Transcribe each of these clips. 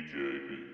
cked.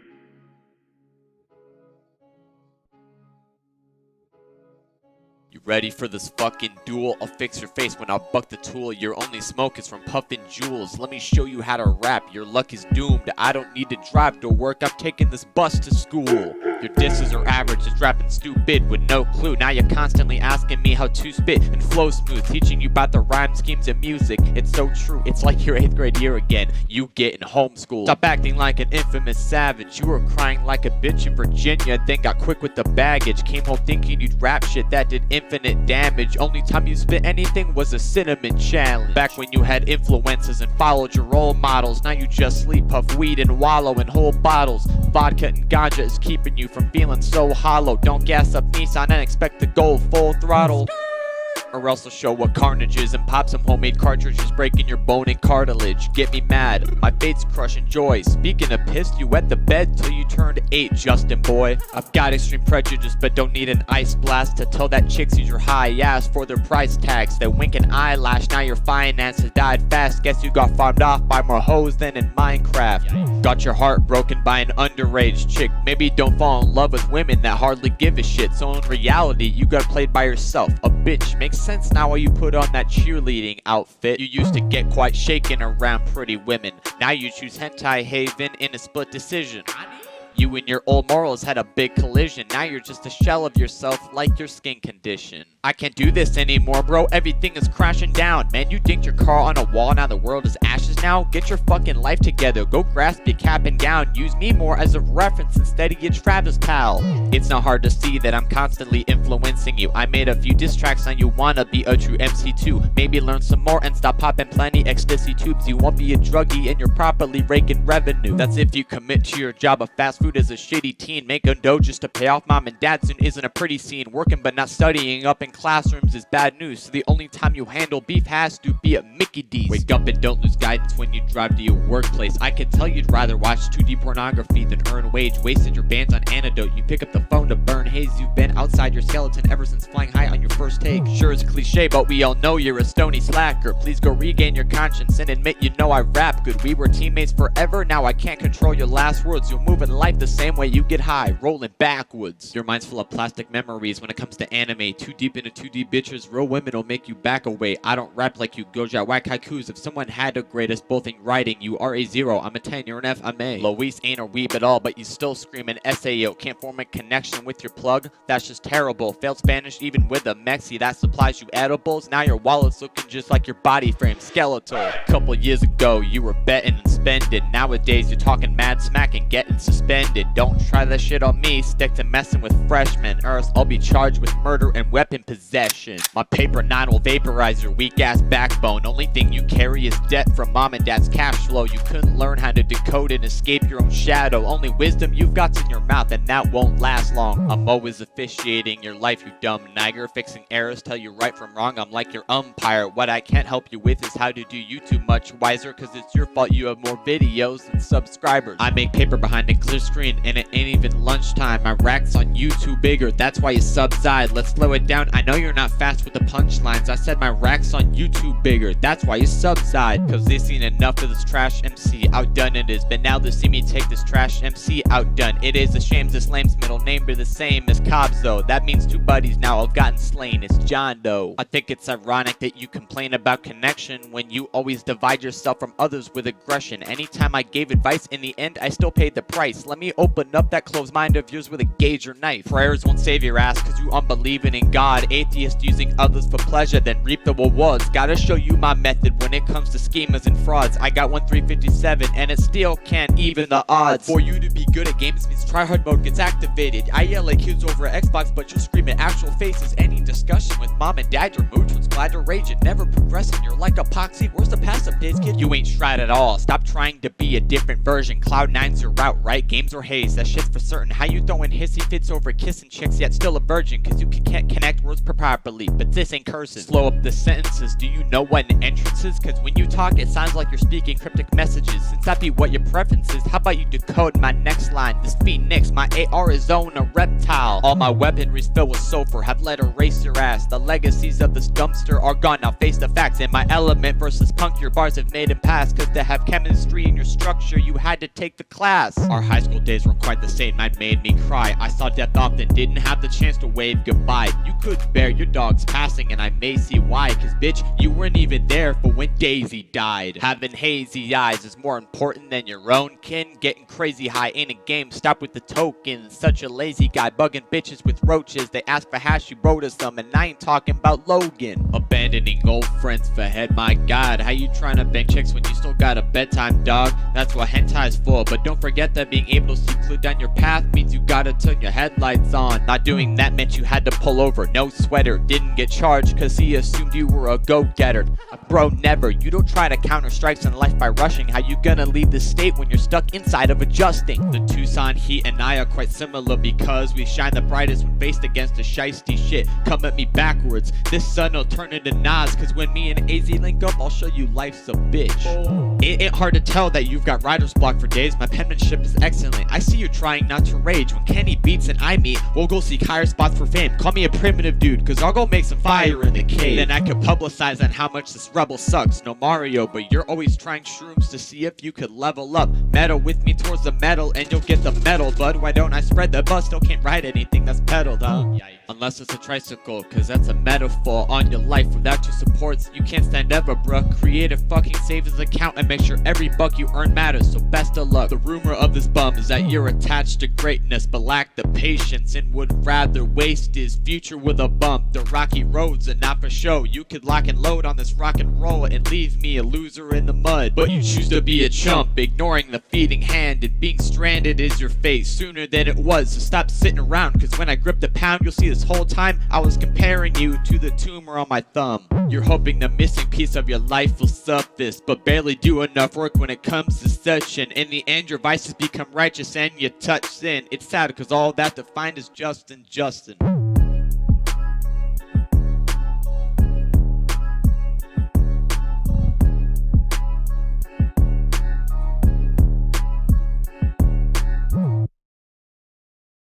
You ready for this fucking duel? I'll fix your face when I buck the tool. Your only smoke is from puffin' jewels. Let me show you how to rap. Your luck is doomed. I don't need to drive to work. I've taken this bus to school. Your disses are average, just rapping stupid with no clue. Now you're constantly asking me how to spit and flow smooth, teaching you about the rhyme schemes and music. It's so true, it's like your 8th grade year again. You getting homeschooled. Stop acting like an infamous savage. You were crying like a bitch in Virginia, then got quick with the baggage. Came home thinking you'd rap shit that did infinite damage. Only time you spit anything was a cinnamon challenge. Back when you had influences and followed your role models. Now you just sleep, puff weed, and wallow in whole bottles. Vodka and ganja is keeping you from feeling so hollow. Don't gas up Nissan and expect to go full throttle, or else I'll show what carnage is and pop some homemade cartridges, breaking your bone and cartilage. Get me mad, my fate's crushing joy. Speaking of pissed, you wet the bed till you turned 8, Justin boy. I've got extreme prejudice, but don't need an ice blast to tell that chicks use your high ass for their price tags. That wink and eyelash, now your finances died fast. Guess you got farmed off by more hoes than in Minecraft. Got your heart broken by an underage chick. Maybe don't fall in love with women that hardly give a shit. So in reality, you got played by yourself. A bitch makes sense now while you put on that cheerleading outfit. You used to get quite shaken around pretty women. Now you choose hentai haven in a split decision. You and your old morals had a big collision. Now you're just a shell of yourself like your skin condition. I can't do this anymore, bro. Everything is crashing down. Man, you dinked your car on a wall. Now the world is ashes now. Get your fucking life together. Go grasp your cap and gown. Use me more as a reference instead of your Travis pal. It's not hard to see that I'm constantly influencing you. I made a few diss tracks on you wanna be a true MC too. Maybe learn some more and stop popping plenty ecstasy tubes. You won't be a druggie and you're properly raking revenue. That's if you commit to your job of fast food as a shitty teen. Make a dough just to pay off mom and dad soon isn't a pretty scene. Working but not studying up in classrooms is bad news. So the only time you handle beef has to be at Mickey D's. Wake up and don't lose guidance when you drive to your workplace. I can tell you'd rather watch 2D pornography than earn wage. Wasted your bands on antidote. You pick up the phone to burn haze. You've been outside your skeleton ever since flying high on your first take. Sure it's cliche, but we all know you're a stony slacker. Please go regain your conscience and admit you know I rap good. We were teammates forever, now I can't control your last words. You'll move in life the same way you get high, rolling backwards. Your mind's full of plastic memories when it comes to anime. Too deep into 2D bitches, real women will make you back away. I don't rap like you, Goja whack haikus. If someone had to grade us both in writing, you are a 0, I'm a 10, you're an F, I'm A. Luis ain't a weeb at all, but you still scream an SAO. Can't form a connection with your plug? That's just terrible. Failed Spanish even with a Mexi that supplies you edibles. Now your wallet's looking just like your body frame, skeletal. Couple years ago, you were betting and spending. Nowadays, you're talking mad smack and getting suspended. Don't try that shit on me, stick to messing with freshmen, or else I'll be charged with murder and weapon possession. My paper 9 will vaporize your weak ass backbone. Only thing you carry is debt from mom and dad's cash flow. You couldn't learn how to decode and escape your own shadow. Only wisdom you've got's in your mouth, and that won't last long. I'm always officiating your life, you dumb nigger. Fixing errors, tell you right from wrong. I'm like your umpire. What I can't help you with is how to do YouTube much wiser, cause it's your fault you have more videos than subscribers. I make paper behind a clear screen and it ain't even lunchtime. My rack's on YouTube bigger, that's why you subside. Let's slow it down, I know you're not fast with the punchlines. I said my rack's on YouTube bigger, that's why you subside. Cause they seen enough of this trash MC, outdone it is. But now they see me take this trash MC outdone. It is a shame this lame's middle name be the same as Cobb's though. That means 2 buddies now have gotten slain, it's John Doe. I think it's ironic that you complain about connection when you always divide yourself from others with aggression. Anytime I gave advice, in the end I still paid the price. Let me open up that closed mind of yours with a gauge or knife. Prayers won't save your ass cause you unbelieving in God. Atheist using others for pleasure then reap the rewards. Gotta show you my method when it comes to schemers and frauds. I got 1357 and it still can't even the odds. For you to be good at games means tryhard mode gets activated. I yell at kids over Xbox but you scream at actual faces. Any discussion with mom and dad your mood turns glad to rage. It never progressing, you're like epoxy. Where's the passive days kid? You ain't tried at all. Stop trying to be a different version. Cloud9's your route, right? Game names or haze, that shit's for certain. How you throwing hissy fits over kissing chicks yet still a virgin? Cause you can't connect words properly, but this ain't cursive. Slow up the sentences, do you know what an entrance is? Cause when you talk it sounds like you're speaking cryptic messages. Since that be what your preference is, how about you decode my next line? This Phoenix, my AR is own a reptile. All my weaponry's filled with sulfur, have let erase your ass. The legacies of this dumpster are gone, now face the facts. In my element versus punk, your bars have made him pass. Cause to have chemistry in your structure, you had to take the class. Our high school days weren't quite the same, mine made me cry. I saw death often, didn't have the chance to wave goodbye. You could bear your dog's passing, and I may see why. Cause bitch, you weren't even there for when Daisy died. Having hazy eyes is more important than your own kin. Getting crazy high ain't a game, stop with the tokens. Such a lazy guy, bugging bitches with roaches. They ask for hash, you wrote us some, and I ain't talking about Logan. Abandoning old friends for head, my god. How you trying to bang chicks when you still got a bedtime, dog? That's what hentai's for, but don't forget that being able to see clear down your path means you gotta turn your headlights on. Not doing that meant you had to pull over, no sweater. Didn't get charged cause he assumed you were a go-getter. Bro, never. You don't try to counter strikes in life by rushing. How you gonna leave the state when you're stuck inside of adjusting? The Tucson heat and I are quite similar because we shine the brightest when faced against a shiesty shit. Come at me backwards, this sun will turn into Nas. Cause when me and AZ link up, I'll show you life's a bitch. It ain't hard to tell that you've got writer's block for days. My penmanship is excellent. I see you trying not to rage. When Kenny beats and I meet, we'll go seek higher spots for fame. Call me a primitive dude, cause I'll go make some fire in the cave. Then I could publicize on how much this rebel sucks. No Mario, but you're always trying shrooms to see if you could level up. Metal with me towards the metal and you'll get the medal, bud. Why don't I spread the buzz? Still can't ride anything that's pedaled, huh? Unless it's a tricycle, cause that's a metaphor on your life. Without your supports, you can't stand ever, bruh. Create a fucking savings account and make sure every buck you earn matters, so best of luck. The rumor of this bum is that you're attached to greatness but lack the patience and would rather waste his future with a bump. The rocky roads are not for show. You could lock and load on this rock and roll and leave me a loser in the mud, but you choose to be a chump, ignoring the feeding hand, and being stranded is your fate sooner than it was. So stop sitting around, cause when I grip the pound, you'll see this whole time I was comparing you to the tumor on my thumb. You're hoping the missing piece of your life will surface, but barely do enough work when it comes to such, and in the end your vices become righteous and you touch sin. It's sad cause all that defined is Justin.